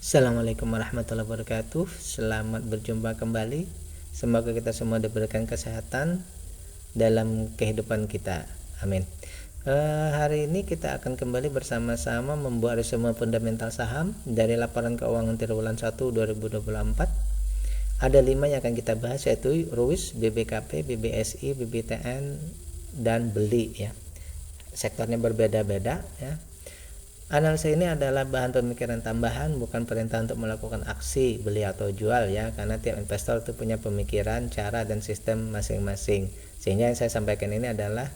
Assalamualaikum warahmatullahi wabarakatuh. Selamat berjumpa kembali. Semoga kita semua diberikan kesehatan dalam kehidupan kita. Amin. Hari ini kita akan kembali bersama-sama membuat resume fundamental saham dari laporan keuangan triwulan 1 2024. Ada 5 yang akan kita bahas, yaitu RUIS, BBKP, BBSI, BBTN, dan BELI ya. Sektornya berbeda-beda ya. Analisa ini adalah bahan pemikiran tambahan, bukan perintah untuk melakukan aksi beli atau jual ya, karena tiap investor itu punya pemikiran, cara, dan sistem masing-masing. Sehingga yang saya sampaikan ini adalah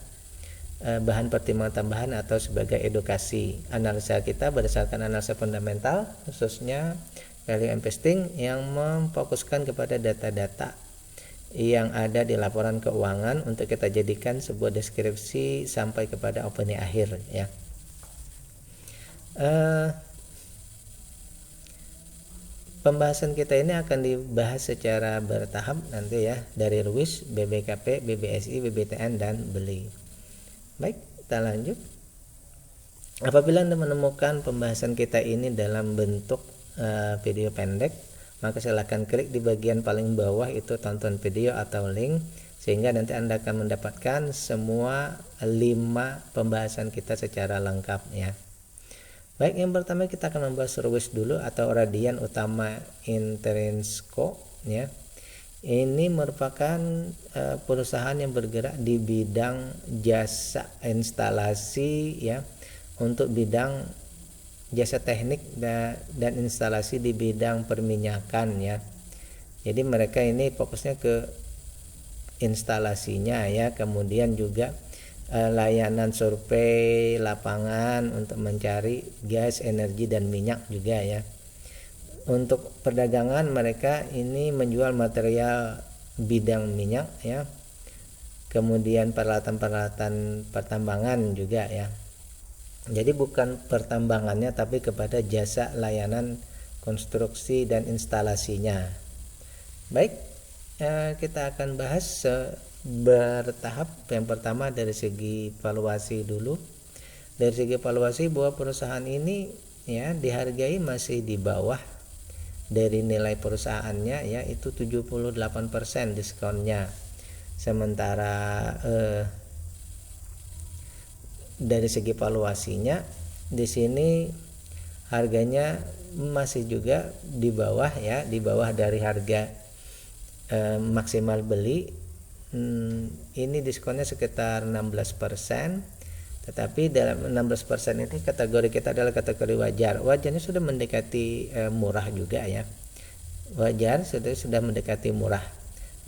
bahan pertimbangan tambahan atau sebagai edukasi. Analisa kita berdasarkan analisa fundamental, khususnya value investing yang memfokuskan kepada data-data yang ada di laporan keuangan untuk kita jadikan sebuah deskripsi sampai kepada opini akhir ya. Pembahasan kita ini akan dibahas secara bertahap nanti ya, dari RUIS, BBKP, BBSI, BBTN, dan BELI. Baik, kita lanjut. Apabila Anda menemukan pembahasan kita ini dalam bentuk video pendek, maka silahkan klik di bagian paling bawah itu tonton video atau link, sehingga nanti Anda akan mendapatkan semua 5 pembahasan kita secara lengkap ya. Baik, yang pertama kita akan membahas RUIS dulu atau Radian Utama Intrinsko ya. Ini merupakan perusahaan yang bergerak di bidang jasa instalasi ya, untuk bidang jasa teknik dan instalasi di bidang perminyakan ya. Jadi mereka ini fokusnya ke instalasinya ya, kemudian juga layanan survei lapangan untuk mencari gas, energi, dan minyak juga ya. Untuk perdagangan mereka ini menjual material bidang minyak ya, kemudian peralatan-peralatan pertambangan juga ya. Jadi bukan pertambangannya tapi kepada jasa layanan konstruksi dan instalasinya. Baik, kita akan bahas bertahap. Yang pertama dari segi valuasi dulu. Dari segi valuasi, bahwa perusahaan ini ya dihargai masih di bawah dari nilai perusahaannya ya, itu 78% diskonnya. Sementara dari segi valuasinya di sini harganya masih juga di bawah ya, di bawah dari harga maksimal beli. Ini diskonnya sekitar 16%, tetapi dalam 16% ini kategori kita adalah kategori wajar. Wajarnya sudah mendekati murah juga ya. Wajar sudah mendekati murah.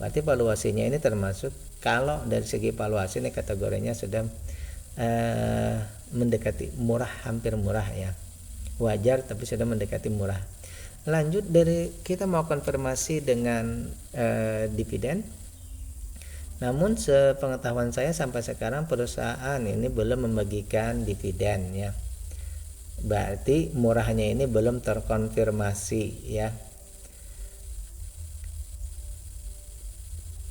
Berarti valuasinya ini termasuk, kalau dari segi valuasi ini kategorinya sudah mendekati murah, hampir murah ya. Wajar tapi sudah mendekati murah. Lanjut, dari kita mau konfirmasi dengan dividen. Namun sepengetahuan saya sampai sekarang perusahaan ini belum membagikan dividen ya. Berarti murahnya ini belum terkonfirmasi ya.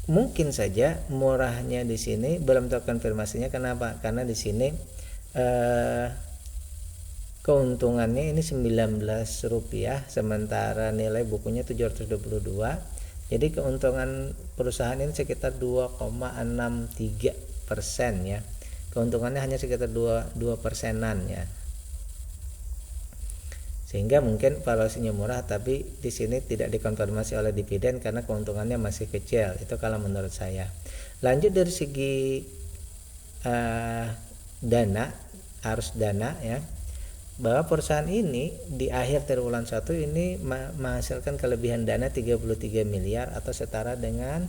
Mungkin saja murahnya di sini belum terkonfirmasinya. Kenapa? Karena di sini keuntungannya ini 19 rupiah, sementara nilai bukunya 722. Jadi keuntungan perusahaan ini sekitar 2,63% ya. Keuntungannya hanya sekitar 2%-an ya. Sehingga mungkin valuasinya murah, tapi di sini tidak dikonfirmasi oleh dividen karena keuntungannya masih kecil. Itu kalau menurut saya. Lanjut dari segi dana, arus dana ya, bahwa perusahaan ini di akhir triwulan 1 ini menghasilkan kelebihan dana 33 miliar atau setara dengan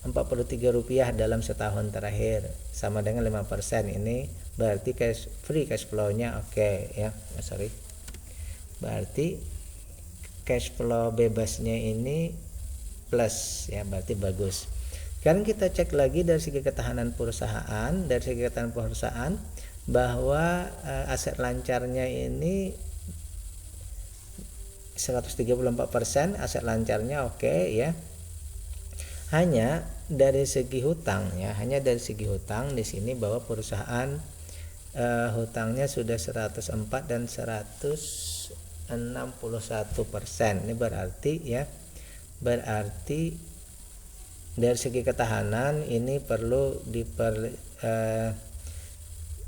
43 rupiah dalam setahun terakhir, sama dengan 5%. Ini berarti free cash flow-nya oke ya. Berarti cash flow bebasnya ini plus ya, berarti bagus. Sekarang kita cek lagi dari segi ketahanan perusahaan. Dari segi ketahanan perusahaan, bahwa aset lancarnya ini 134%, aset lancarnya oke ya. Hanya dari segi hutang ya, hanya dari segi hutang di sini bahwa perusahaan hutangnya sudah 104 dan 100 61%. Ini berarti ya, berarti dari segi ketahanan ini perlu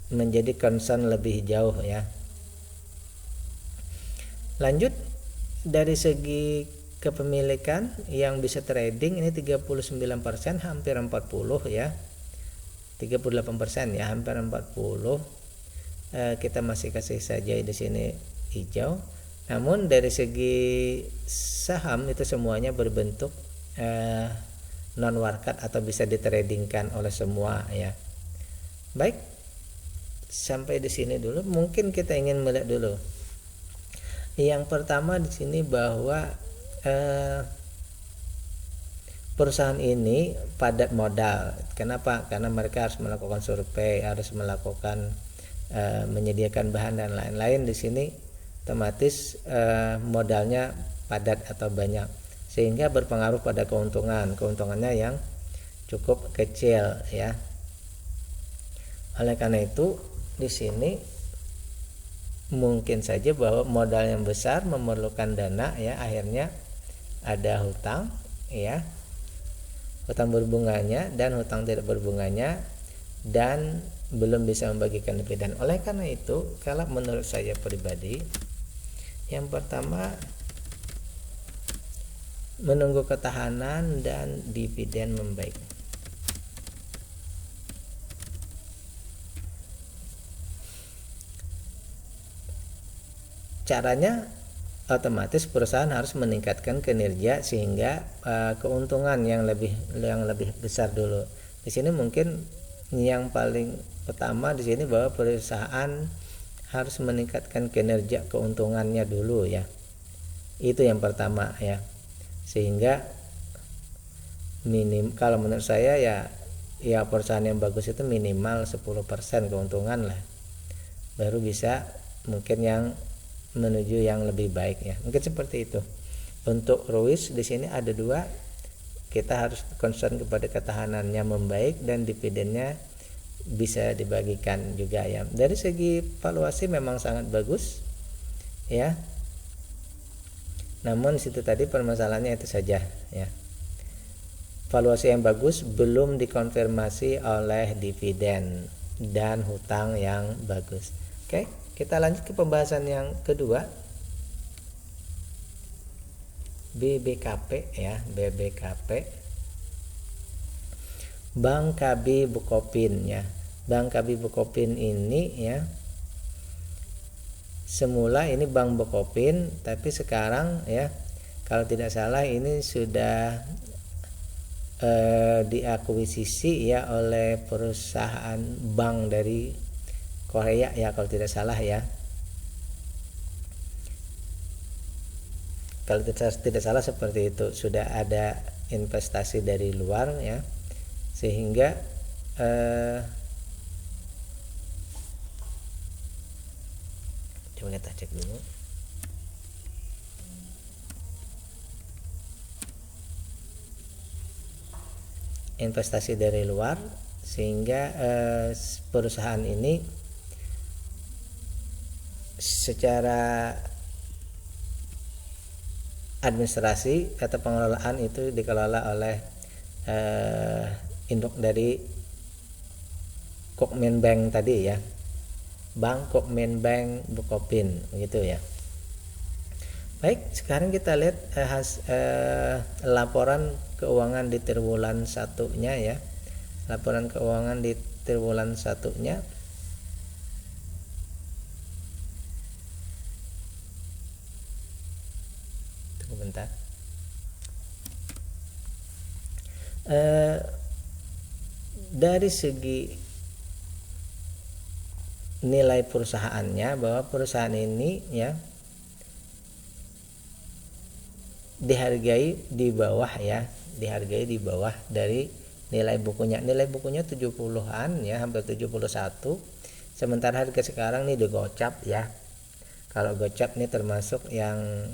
menjadi concern lebih jauh ya. Lanjut, dari segi kepemilikan yang bisa trading ini 39%, hampir 40 ya. 38% ya, hampir 40. Kita masih kasih saja di sini hijau. Namun dari segi saham itu semuanya berbentuk non warkat atau bisa ditradingkan oleh semua ya. Baik, sampai di sini dulu. Mungkin kita ingin melihat dulu. Yang pertama di sini bahwa perusahaan ini padat modal. Kenapa? Karena mereka harus melakukan survei, harus melakukan menyediakan bahan dan lain-lain. Di sini otomatis modalnya padat atau banyak, sehingga berpengaruh pada keuntungannya yang cukup kecil ya. Oleh karena itu di sini mungkin saja bahwa modal yang besar memerlukan dana ya, akhirnya ada hutang ya, hutang berbunganya dan hutang tidak berbunganya, dan belum bisa membagikan dividen. Oleh karena itu, kalau menurut saya pribadi, yang pertama menunggu ketahanan dan dividen membaik. Caranya otomatis perusahaan harus meningkatkan kinerja sehingga keuntungan yang lebih besar dulu. Di sini mungkin yang paling pertama di sini bahwa perusahaan harus meningkatkan kinerja keuntungannya dulu ya. Itu yang pertama ya. Sehingga kalau menurut saya ya perusahaan yang bagus itu minimal 10% keuntungan lah. Baru bisa mungkin yang menuju yang lebih baik ya. Mungkin seperti itu. Untuk ROIs di sini ada dua. Kita harus concern kepada ketahanannya membaik dan dividennya bisa dibagikan juga ya. Dari segi valuasi memang sangat bagus ya. Namun situ tadi permasalahannya itu saja ya. Valuasi yang bagus belum dikonfirmasi oleh dividen dan hutang yang bagus. Oke, kita lanjut ke pembahasan yang kedua. BBKP ya, BBKP, Bank KB Bukopin ya. Bank KB Bukopin ini ya, semula ini Bank Bukopin, tapi sekarang ya kalau tidak salah ini sudah diakuisisi ya oleh perusahaan bank dari Korea ya, kalau tidak salah ya. Kalau tidak salah seperti itu, sudah ada investasi dari luar ya, sehingga coba kita cek dulu. Investasi dari luar sehingga perusahaan ini secara administrasi atau pengelolaan itu dikelola oleh induk dari Kookmin tadi ya, Bank Kookmin Bukopin gitu ya. Baik, sekarang kita lihat laporan keuangan di triwulan 1-nya ya. Laporan keuangan di triwulan 1-nya. Tunggu bentar. Dari segi nilai perusahaannya, bahwa perusahaan ini ya dihargai di bawah ya, dihargai di bawah dari nilai bukunya. Nilai bukunya 70-an ya, hampir 71. Sementara harga sekarang nih udah gocap ya. Kalau gocap nih termasuk yang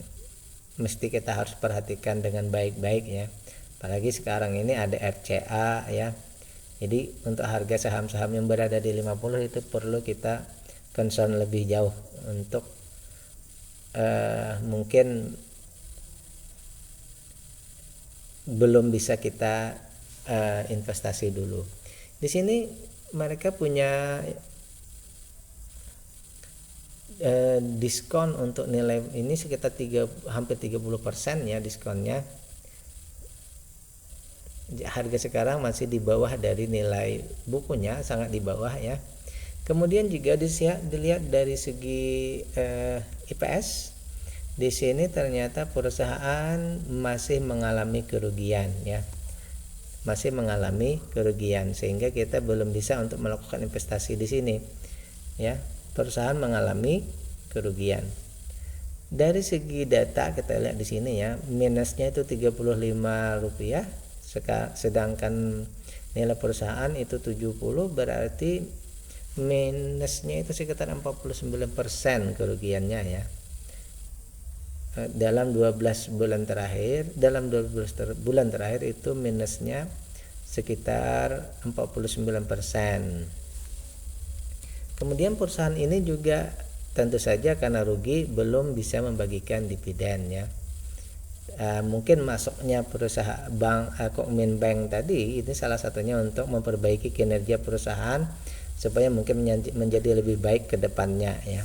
mesti kita harus perhatikan dengan baik-baik ya. Apalagi sekarang ini ada RCA ya. Jadi untuk harga saham-saham yang berada di 50 itu perlu kita concern lebih jauh untuk mungkin belum bisa kita investasi dulu. Di sini mereka punya diskon untuk nilai ini sekitar hampir 30% ya diskonnya. Harga sekarang masih di bawah dari nilai bukunya, sangat di bawah ya. Kemudian juga dilihat dari segi IPS. Di sini ternyata perusahaan masih mengalami kerugian ya. Masih mengalami kerugian sehingga kita belum bisa untuk melakukan investasi di sini. Ya, perusahaan mengalami kerugian. Dari segi data kita lihat di sini ya, minusnya itu Rp35, sedangkan nilai perusahaan itu 70, berarti minusnya itu sekitar 49% kerugiannya ya. Dalam 12 bulan terakhir itu minusnya sekitar 49%. Kemudian perusahaan ini juga tentu saja karena rugi belum bisa membagikan dividen ya. Mungkin masuknya perusahaan Kookmin Bank tadi ini salah satunya untuk memperbaiki kinerja perusahaan supaya mungkin menjadi lebih baik ke depannya ya.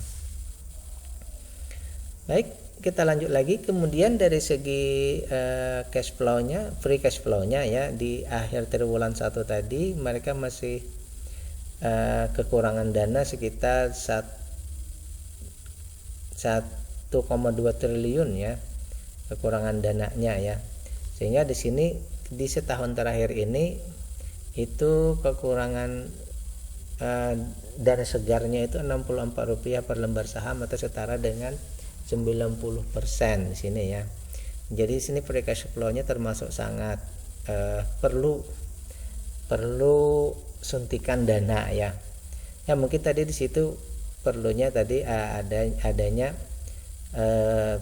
Baik, kita lanjut lagi. Kemudian dari segi cash flow-nya, free cash flow-nya ya, di akhir triwulan 1 tadi mereka masih kekurangan dana sekitar 1,2 triliun ya, kekurangan dananya ya. Sehingga di sini di setahun terakhir ini itu kekurangan dana segarnya itu Rp64 per lembar saham atau setara dengan 90% di sini ya. Jadi di sini free cash flow-nya termasuk sangat perlu suntikan dana ya. Ya mungkin tadi di situ perlunya tadi adanya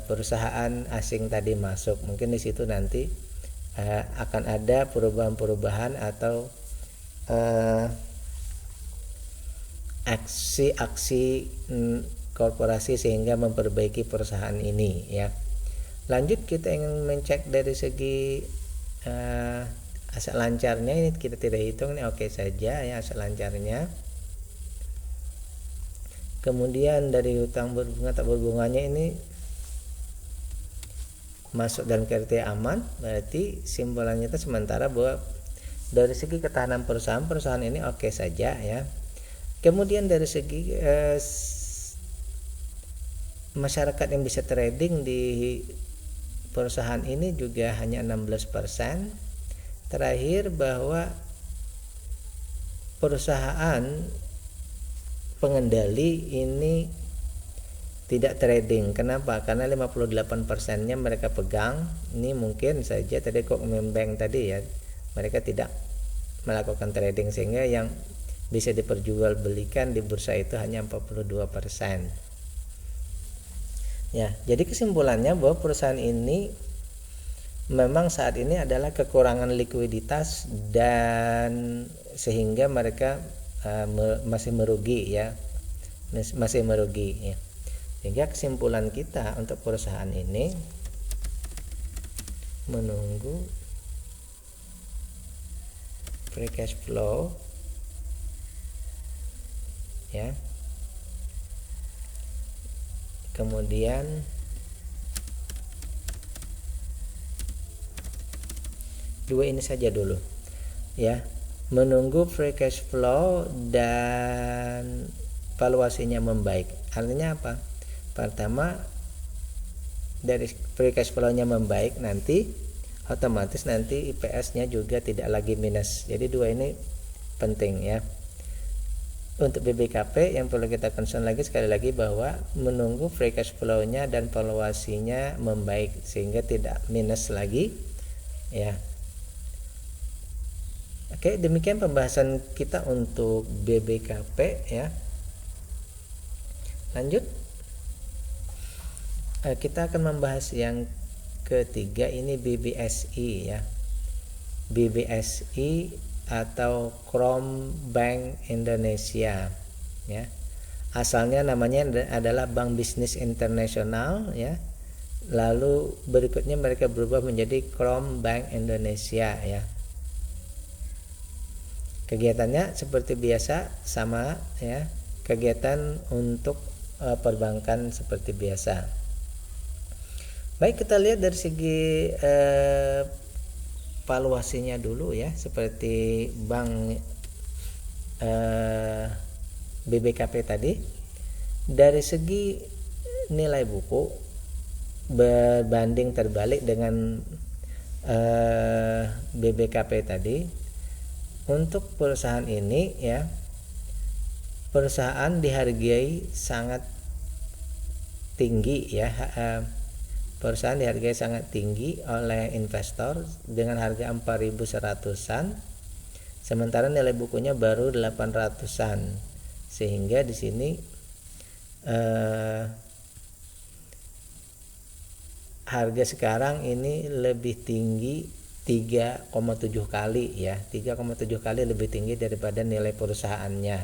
perusahaan asing tadi masuk. Mungkin di situ nanti akan ada perubahan-perubahan atau aksi-aksi korporasi sehingga memperbaiki perusahaan ini ya. Lanjut, kita ingin mencek dari segi aset lancarnya. Ini kita tidak hitung, ini oke saja ya aset lancarnya. Kemudian dari hutang berbunga tak berbunganya ini masuk dalam kriteria aman, berarti simbolannya itu sementara bahwa dari segi ketahanan perusahaan ini oke saja ya. Kemudian dari segi masyarakat yang bisa trading di perusahaan ini juga hanya 16%. Terakhir, bahwa perusahaan pengendali ini tidak trading. Kenapa? Karena 58%-nya mereka pegang. Ini mungkin saja tadi Kookmin Bank tadi ya, mereka tidak melakukan trading sehingga yang bisa diperjualbelikan di bursa itu hanya 42%. Ya, jadi kesimpulannya bahwa perusahaan ini memang saat ini adalah kekurangan likuiditas dan sehingga mereka masih merugi ya. Masih merugi ya. Sehingga kesimpulan kita untuk perusahaan ini menunggu free cash flow ya. Kemudian dua ini saja dulu ya, menunggu free cash flow dan valuasinya membaik. Artinya apa? Pertama, dari free cash flow-nya membaik, nanti otomatis nanti IPS-nya juga tidak lagi minus. Jadi dua ini penting ya. Untuk BBKP yang perlu kita concern lagi sekali lagi bahwa menunggu free cash flow-nya dan valuasinya membaik sehingga tidak minus lagi ya. Oke, demikian pembahasan kita untuk BBKP ya. Lanjut, kita akan membahas yang ketiga, ini BBSI ya. BBSI atau Krom Bank Indonesia ya. asalnya namanya adalah Bank Bisnis Internasional ya. Lalu berikutnya mereka berubah menjadi Krom Bank Indonesia ya. Kegiatannya seperti biasa sama ya, kegiatan untuk perbankan seperti biasa. Baik, kita lihat dari segi valuasinya dulu ya, seperti bank BBKP tadi. Dari segi nilai buku berbanding terbalik dengan BBKP tadi, untuk perusahaan ini ya, perusahaan dihargai sangat tinggi ya, perusahaan dihargai sangat tinggi oleh investor dengan harga 4.100-an, sementara nilai bukunya baru 800-an, sehingga di sini harga sekarang ini lebih tinggi 3,7 kali ya, 3,7 kali lebih tinggi daripada nilai perusahaannya.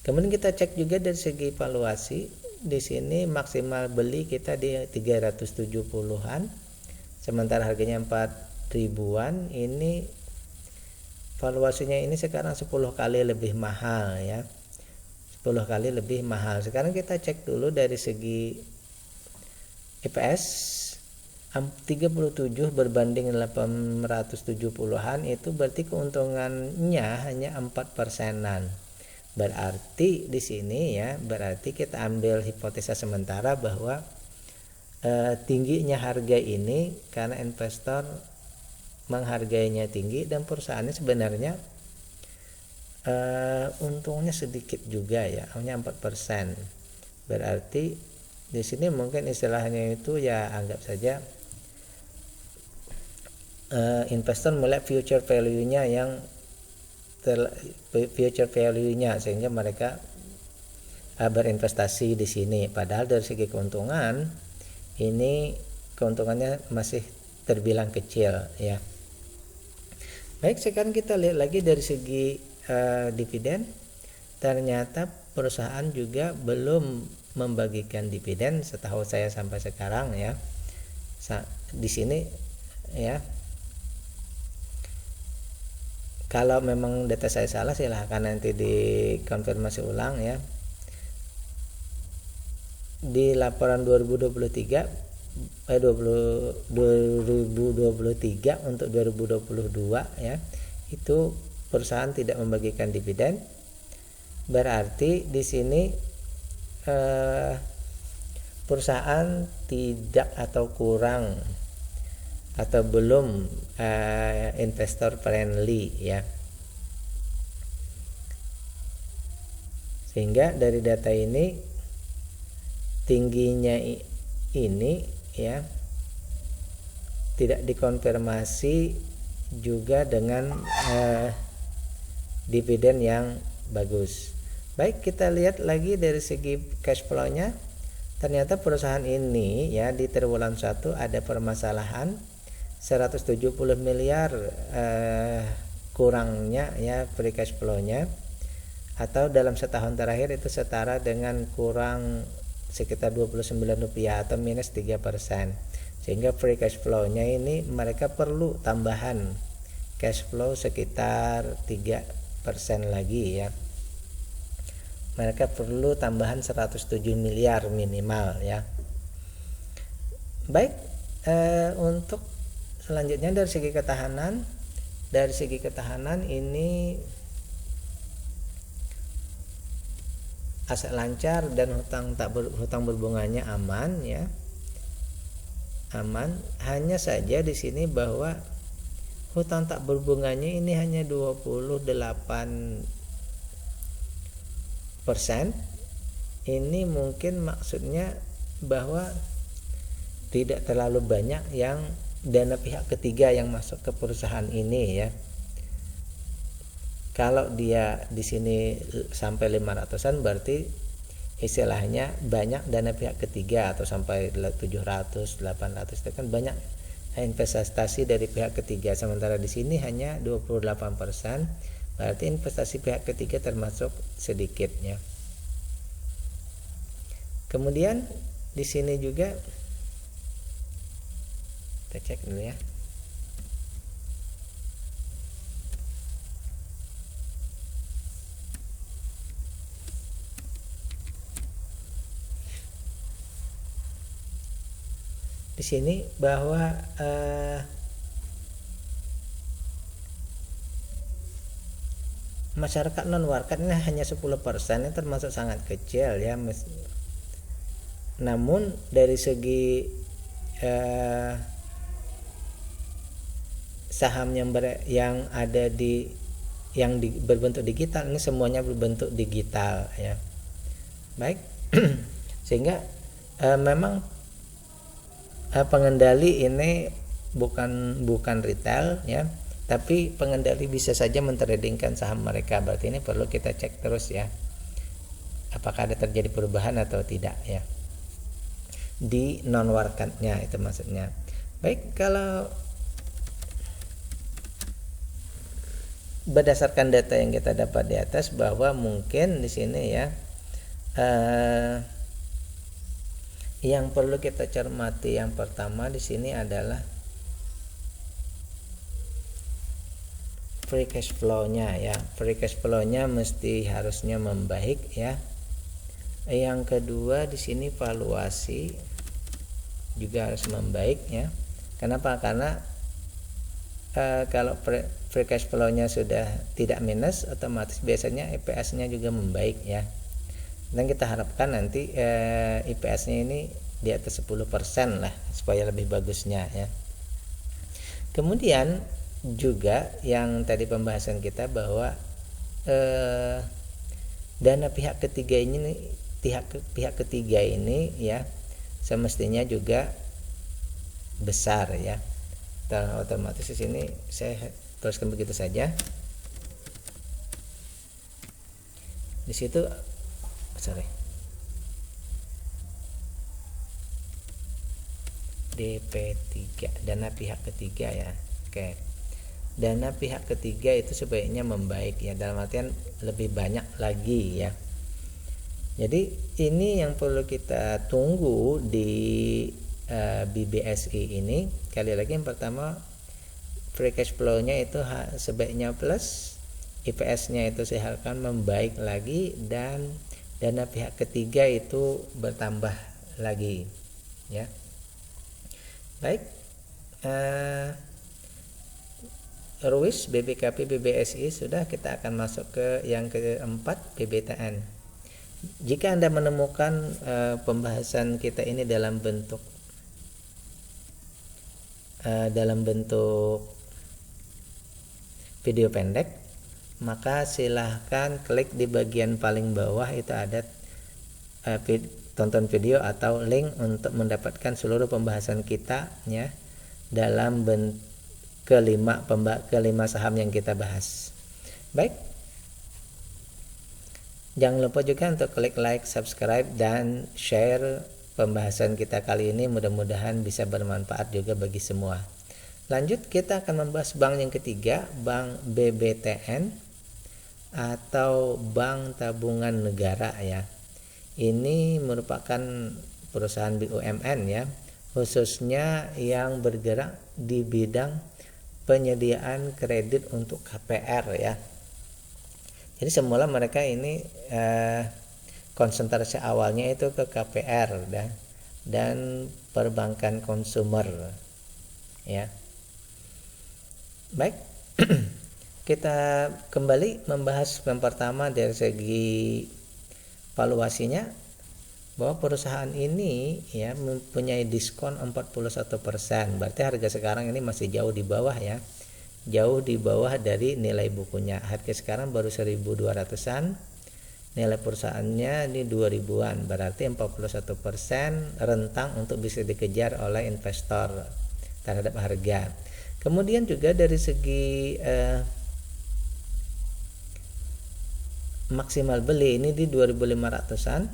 Kemudian kita cek juga dari segi valuasi. Di sini maksimal beli kita di 370-an, sementara harganya 4.000-an. Ini valuasinya ini sekarang 10 kali lebih mahal ya, 10 kali lebih mahal. Sekarang kita cek dulu dari segi EPS 37 berbanding 870-an, itu berarti keuntungannya hanya 4%-an. Berarti di sini ya, berarti kita ambil hipotesa sementara bahwa tingginya harga ini karena investor menghargainya tinggi dan perusahaannya sebenarnya untungnya sedikit juga ya, hanya 4%. Berarti di sini mungkin istilahnya itu ya, anggap saja investor melihat future value-nya yang sehingga mereka berinvestasi di sini. Padahal dari segi keuntungan ini keuntungannya masih terbilang kecil ya. Baik, sekarang kita lihat lagi dari segi dividen. Ternyata perusahaan juga belum membagikan dividen setahu saya sampai sekarang ya. Di sini ya, kalau memang data saya salah silahkan nanti dikonfirmasi ulang ya. Di laporan 2023 untuk 2022 ya, itu perusahaan tidak membagikan dividen. Berarti di sini perusahaan tidak atau kurang atau belum investor friendly ya, sehingga dari data ini tingginya ini ya tidak dikonfirmasi juga dengan dividen yang bagus. Baik, kita lihat lagi dari segi cash flow-nya. Ternyata perusahaan ini ya di triwulan 1 ada permasalahan 170 miliar kurangnya ya free cash flow-nya, atau dalam setahun terakhir itu setara dengan kurang sekitar 29 rupiah atau minus 3%, sehingga free cash flow-nya ini mereka perlu tambahan cash flow sekitar 3% lagi ya, mereka perlu tambahan 107 miliar minimal ya. Baik, untuk selanjutnya dari segi ketahanan ini aset lancar dan hutang berbunganya aman ya, aman. Hanya saja di sini bahwa hutang tak berbunganya ini hanya 28%. Ini mungkin maksudnya bahwa tidak terlalu banyak yang dana pihak ketiga yang masuk ke perusahaan ini ya. Kalau dia di sini sampai 500-an berarti istilahnya banyak dana pihak ketiga, atau sampai 700, 800 itu kan banyak investasi dari pihak ketiga. Sementara di sini hanya 28%, berarti investasi pihak ketiga termasuk sedikitnya. Kemudian di sini juga kita cek dulu ya. Di sini bahwa masyarakat non warkat ini hanya 10%, ini termasuk sangat kecil ya. Namun dari segi saham yang ada berbentuk digital, ini semuanya berbentuk digital ya. Baik. Sehingga memang pengendali ini bukan retail ya, tapi pengendali bisa saja mentradingkan saham mereka. Berarti ini perlu kita cek terus ya, apakah ada terjadi perubahan atau tidak ya di non warkatnya, itu maksudnya. Baik, kalau berdasarkan data yang kita dapat di atas, bahwa mungkin di sini ya yang perlu kita cermati yang pertama di sini adalah free cash flow-nya ya. Free cash flow-nya harusnya membaik ya. Yang kedua di sini valuasi juga harus membaik ya. Kenapa? Karena kalau free cash flow-nya sudah tidak minus, otomatis biasanya EPS-nya juga membaik ya. Dan kita harapkan nanti IPS-nya ini di atas 10% lah supaya lebih bagusnya ya. Kemudian juga yang tadi pembahasan kita bahwa dana pihak ketiga ini ya semestinya juga besar ya. Dan otomatis di sini saya teruskan begitu saja. Di situ DP3, dana pihak ketiga ya. Oke. Dana pihak ketiga itu sebaiknya membaik ya, dalam artian lebih banyak lagi ya. Jadi ini yang perlu kita tunggu di BBSI ini. Kali lagi, yang pertama free cash flow-nya itu sebaiknya plus, IPS-nya itu saya harapkan membaik lagi, dan dana pihak ketiga itu bertambah lagi ya. Baik, RUIS, BBKP, BBSI sudah. Kita akan masuk ke yang keempat, PBTN. Jika Anda menemukan pembahasan kita ini dalam bentuk video pendek, maka silahkan klik di bagian paling bawah, itu ada tonton video atau link untuk mendapatkan seluruh pembahasan kita ya dalam kelima saham yang kita bahas. Baik, jangan lupa juga untuk klik like, subscribe, dan share pembahasan kita kali ini. Mudah-mudahan bisa bermanfaat juga bagi semua. Lanjut, kita akan membahas bank yang ketiga, Bank BBTN atau Bank Tabungan Negara ya. Ini merupakan perusahaan BUMN ya, khususnya yang bergerak di bidang penyediaan kredit untuk KPR ya. Jadi semula mereka ini konsentrasi awalnya itu ke KPR dan perbankan konsumer ya. Baik, kita kembali membahas yang pertama dari segi valuasinya, bahwa perusahaan ini ya mempunyai diskon 41%. Berarti harga sekarang ini masih jauh di bawah ya. Jauh di bawah dari nilai bukunya. Harga sekarang baru 1.200-an. Nilai perusahaannya ini 2.000-an. Berarti 41% rentang untuk bisa dikejar oleh investor terhadap harga. Kemudian juga dari segi maksimal beli ini di 2.500-an,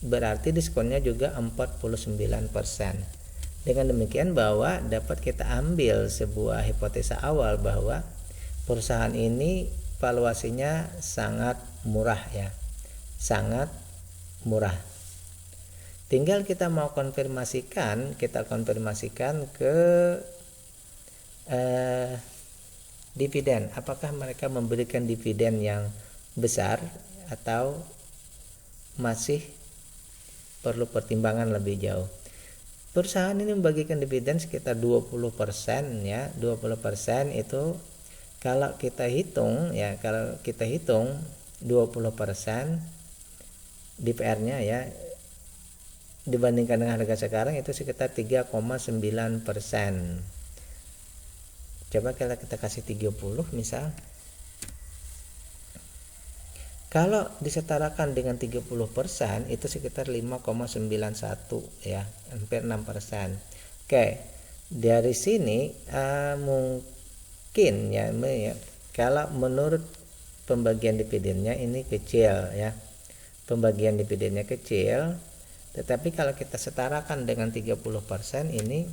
berarti diskonnya juga 49%. Dengan demikian bahwa dapat kita ambil sebuah hipotesa awal bahwa perusahaan ini valuasinya sangat murah ya. Sangat murah. tinggal kita mau konfirmasikan, kita konfirmasikan ke dividen, apakah mereka memberikan dividen yang besar atau masih perlu pertimbangan lebih jauh. Perusahaan ini membagikan dividen sekitar 20% ya. 20% itu kalau kita hitung 20% DPR-nya ya dibandingkan dengan harga sekarang itu sekitar 3,9%. Coba kalau kita kasih 30 misal. Kalau disetarakan dengan 30% itu sekitar 5,91 ya, hampir 6%. Oke, dari sini mungkin ya kalau menurut pembagian dividennya ini kecil ya. Pembagian dividennya kecil, tetapi kalau kita setarakan dengan 30% ini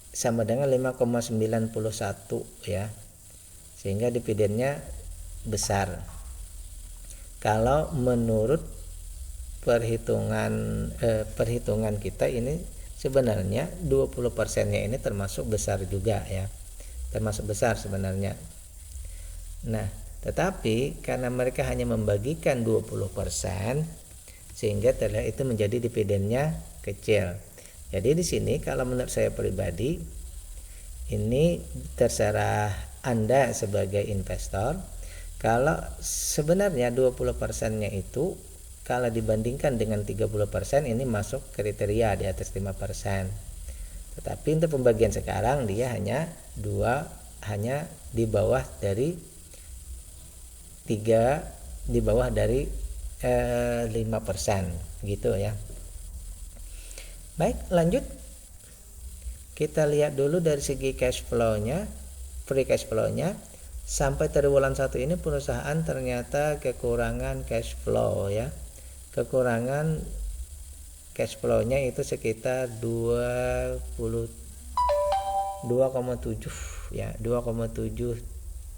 sama dengan 5,91 ya. Sehingga dividennya besar. Kalau menurut perhitungan kita ini sebenarnya 20%-nya ini termasuk besar juga ya. Termasuk besar sebenarnya. Nah, tetapi karena mereka hanya membagikan 20% sehingga terlihat itu menjadi dividennya kecil. Jadi di sini kalau menurut saya pribadi ini terserah Anda sebagai investor. Kalau sebenarnya 20%-nya itu kalau dibandingkan dengan 30% ini masuk kriteria di atas 5%. Tetapi untuk pembagian sekarang dia hanya di bawah dari 5% gitu ya. Baik, lanjut. Kita lihat dulu dari segi cash flow-nya, free cash flow-nya. Sampai triwulan 1 ini perusahaan ternyata kekurangan cash flow ya. Kekurangan cash flow-nya itu sekitar 2,7 ya, 2,7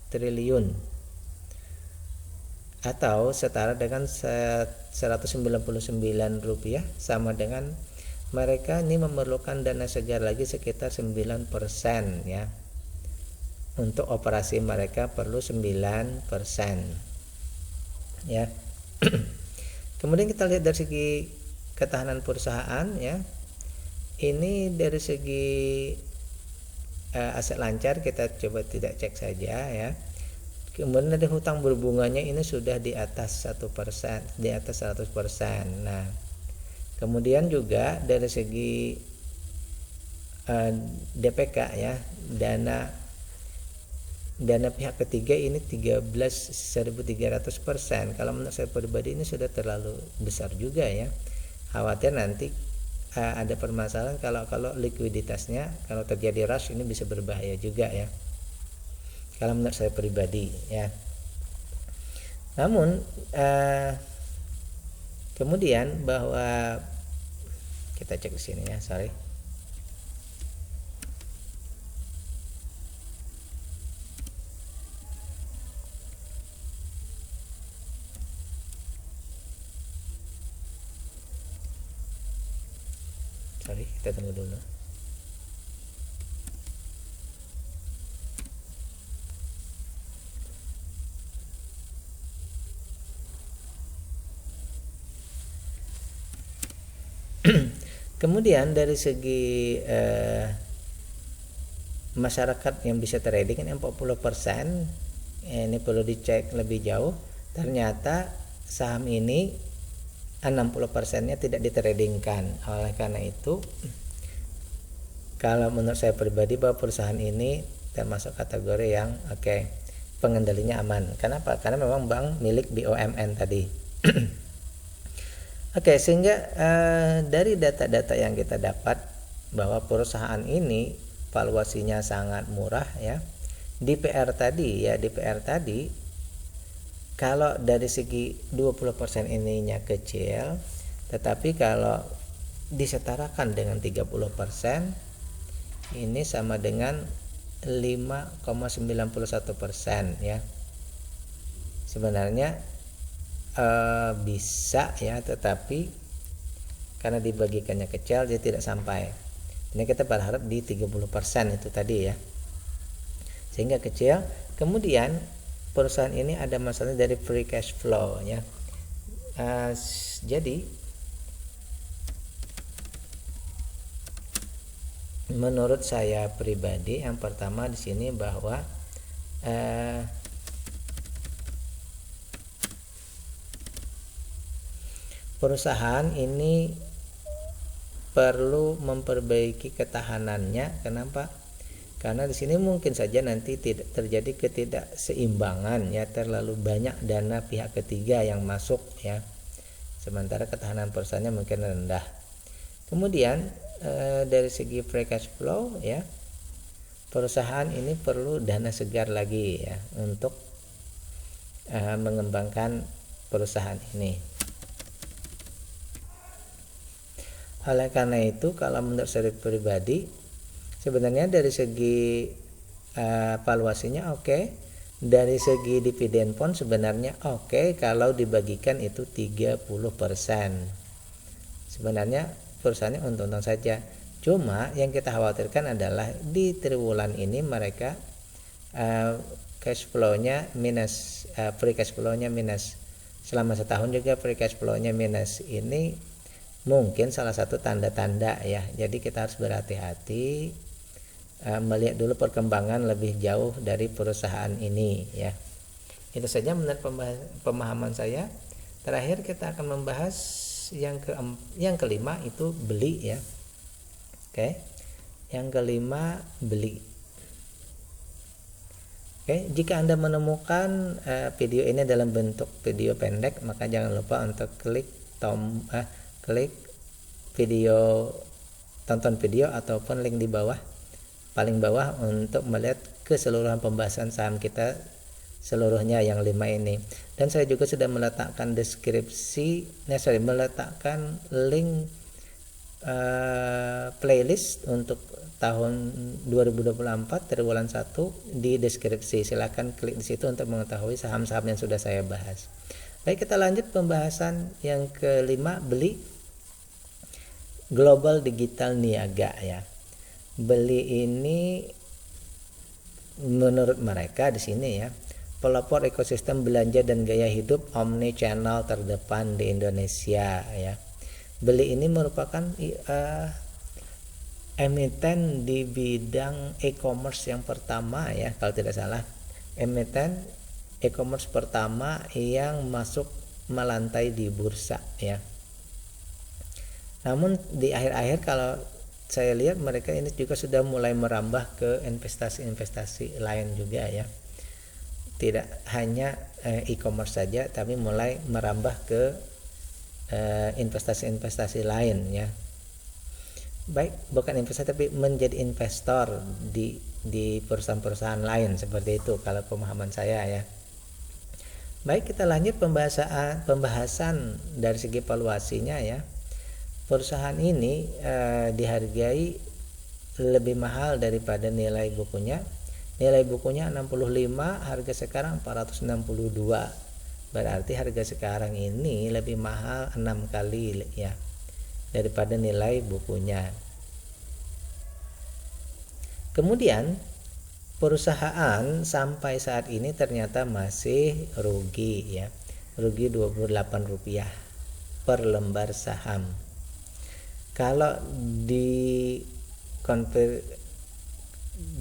triliun atau setara dengan 199 rupiah, sama dengan mereka ini memerlukan dana segar lagi sekitar 9% ya. Untuk operasi mereka perlu 9% ya. Kemudian kita lihat dari segi ketahanan perusahaan ya. Ini dari segi aset lancar kita coba tidak cek saja ya. Kemudian dari hutang berbunganya ini sudah di atas 1%, di atas 100%. Nah, kemudian juga dari segi DPK ya, dana pihak ketiga ini 13.300%. Kalau menurut saya pribadi ini sudah terlalu besar juga ya. Khawatir nanti ada permasalahan kalau likuiditasnya, kalau terjadi rush ini bisa berbahaya juga ya. Kalau menurut saya pribadi ya. Namun kemudian bahwa kita cek di sini ya, sorry. Kita tunggu dulu. Kemudian dari segi masyarakat yang bisa trading ini 40%, ini perlu dicek lebih jauh. Ternyata saham ini 60%-nya tidak ditradingkan. Oleh karena itu, kalau menurut saya pribadi bahwa perusahaan ini termasuk kategori yang pengendalinya aman. Kenapa? Karena memang bank milik BUMN tadi. Sehingga dari data-data yang kita dapat bahwa perusahaan ini valuasinya sangat murah ya. DPR tadi kalau dari segi 20% ininya kecil, tetapi kalau disetarakan dengan 30% ini sama dengan 5,91% ya. Sebenarnya bisa ya, tetapi karena dibagikannya kecil jadi tidak sampai. Ini kita berharap di 30% itu tadi ya, sehingga kecil. Kemudian perusahaan ini ada masalah dari free cash flow ya. Jadi menurut saya pribadi, yang pertama di sini bahwa perusahaan ini perlu memperbaiki ketahanannya. Kenapa? Karena di sini mungkin saja nanti tidak terjadi ketidakseimbangan ya, terlalu banyak dana pihak ketiga yang masuk ya, sementara ketahanan perusahaannya mungkin rendah. Kemudian dari segi free cash flow ya, perusahaan ini perlu dana segar lagi ya untuk mengembangkan perusahaan ini. Oleh karena itu, kalau menurut saya pribadi, sebenarnya dari segi valuasinya oke, dari segi dividen pun sebenarnya oke kalau dibagikan itu 30%. Sebenarnya perusahaannya untung-untung saja. Cuma yang kita khawatirkan adalah di triwulan ini mereka cash flow-nya minus, free cash flow-nya minus. Selama setahun juga free cash flow-nya minus. Ini mungkin salah satu tanda-tanda ya. Jadi kita harus berhati-hati melihat dulu perkembangan lebih jauh dari perusahaan ini ya. Itu saja menurut pemahaman saya. Terakhir kita akan membahas yang kelima, itu beli ya. Oke. Yang kelima, beli. Oke, jika Anda menemukan video ini dalam bentuk video pendek, maka jangan lupa untuk klik video, tonton video ataupun link di bawah, paling bawah, untuk melihat keseluruhan pembahasan saham kita seluruhnya yang 5 ini. Dan saya juga sudah meletakkan meletakkan link playlist untuk tahun 2024 triwulan 1 di deskripsi. Silakan klik di situ untuk mengetahui saham-saham yang sudah saya bahas. Baik, kita lanjut pembahasan yang kelima, beli. Global Digital Niaga ya. Beli ini menurut mereka di sini ya, pelopor ekosistem belanja dan gaya hidup omni channel terdepan di Indonesia ya. Beli ini merupakan emiten di bidang e-commerce yang pertama ya, kalau tidak salah, emiten e-commerce pertama yang masuk melantai di bursa ya. Namun di akhir-akhir kalau saya lihat mereka ini juga sudah mulai merambah ke investasi-investasi lain juga ya. Tidak hanya e-commerce saja, tapi mulai merambah ke investasi-investasi lain ya. Baik, bukan investasi tapi menjadi investor di perusahaan-perusahaan lain, seperti itu kalau pemahaman saya ya. Baik, kita lanjut pembahasan dari segi valuasinya ya. Perusahaan ini dihargai lebih mahal daripada nilai bukunya. Nilai bukunya 65, harga sekarang 462. Berarti harga sekarang ini lebih mahal 6 kali ya daripada nilai bukunya. Kemudian perusahaan sampai saat ini ternyata masih rugi ya. Rugi Rp28 per lembar saham. Kalau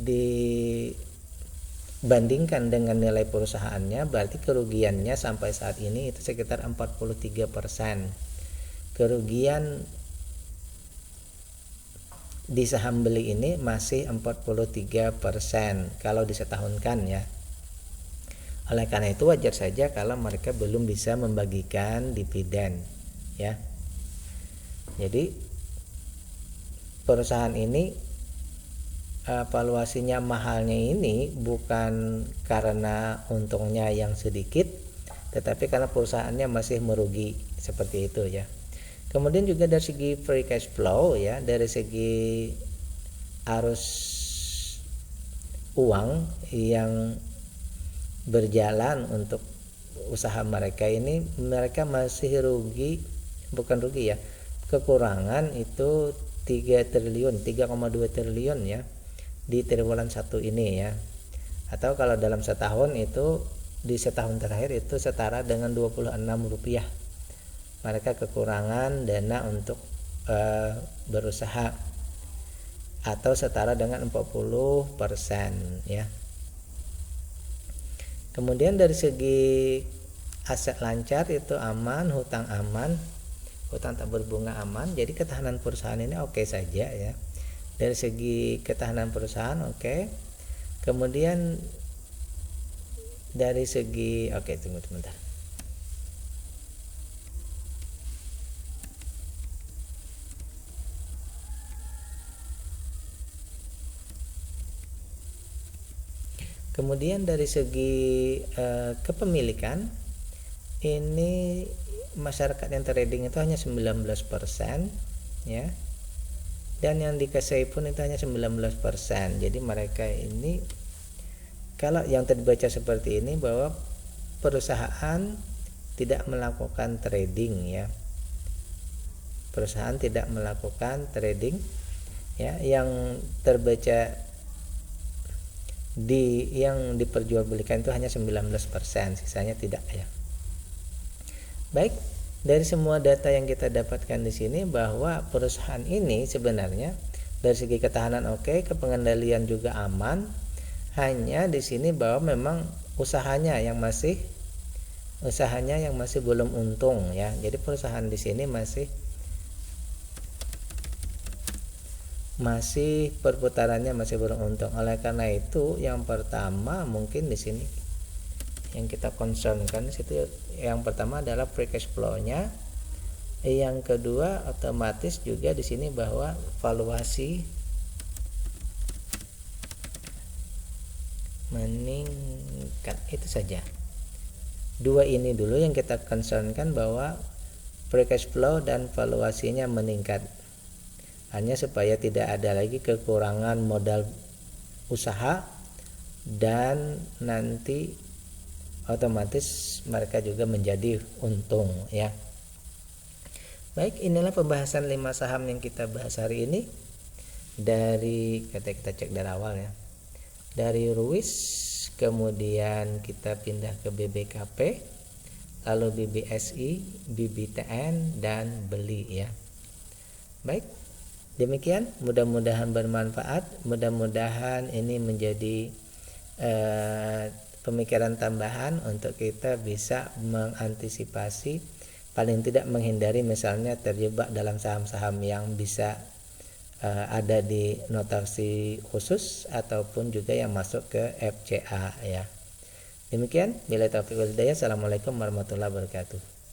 dibandingkan dengan nilai perusahaannya, berarti kerugiannya sampai saat ini itu sekitar 43%. Kerugian di saham beli ini masih 43% kalau disetahunkan ya. Oleh karena itu wajar saja kalau mereka belum bisa membagikan dividen ya. Jadi perusahaan ini valuasinya mahalnya ini bukan karena untungnya yang sedikit, tetapi karena perusahaannya masih merugi, seperti itu ya. Kemudian juga dari segi free cash flow ya, dari segi arus uang yang berjalan untuk usaha mereka ini, mereka masih rugi, bukan rugi ya, kekurangan itu 3,2 triliun ya di triwulan 1 ini ya. Atau kalau dalam setahun itu di setahun terakhir itu setara dengan Rp26 mereka kekurangan dana untuk berusaha, atau setara dengan 40% ya. Kemudian dari segi aset lancar itu aman, hutang aman, hutang tak berbunga aman. Jadi ketahanan perusahaan ini oke saja ya. Dari segi ketahanan perusahaan oke. Kemudian dari segi tunggu sebentar. Kemudian dari segi kepemilikan ini masyarakat yang trading itu hanya 19% ya. Dan yang dikasih pun itu hanya 19%. Jadi mereka ini kalau yang terbaca seperti ini bahwa perusahaan tidak melakukan trading ya. Perusahaan tidak melakukan trading ya, yang terbaca yang diperjualbelikan itu hanya 19%, sisanya tidak ya. Baik, dari semua data yang kita dapatkan di sini bahwa perusahaan ini sebenarnya dari segi ketahanan oke, kepengendalian juga aman. Hanya di sini bahwa memang usahanya yang masih belum untung ya. Jadi perusahaan di sini masih perputarannya masih belum untung. Oleh karena itu yang pertama mungkin di sini yang kita concernkan situ, yang pertama adalah free cash flow-nya. Yang kedua otomatis juga di sini bahwa valuasi meningkat. Itu saja. Dua ini dulu yang kita concernkan, bahwa free cash flow dan valuasinya meningkat. Hanya supaya tidak ada lagi kekurangan modal usaha dan nanti otomatis mereka juga menjadi untung ya. Baik, inilah pembahasan 5 saham yang kita bahas hari ini. Dari kita cek dari awal ya. Dari Ruis, kemudian kita pindah ke BBKP, lalu BBSI, BBTN dan Beli ya. Baik, demikian, mudah-mudahan bermanfaat, mudah-mudahan ini menjadi pemikiran tambahan untuk kita bisa mengantisipasi, paling tidak menghindari misalnya terjebak dalam saham-saham yang bisa ada di notasi khusus ataupun juga yang masuk ke FCA ya. Demikian, bila taufiq wal hidayah. Assalamualaikum warahmatullahi wabarakatuh.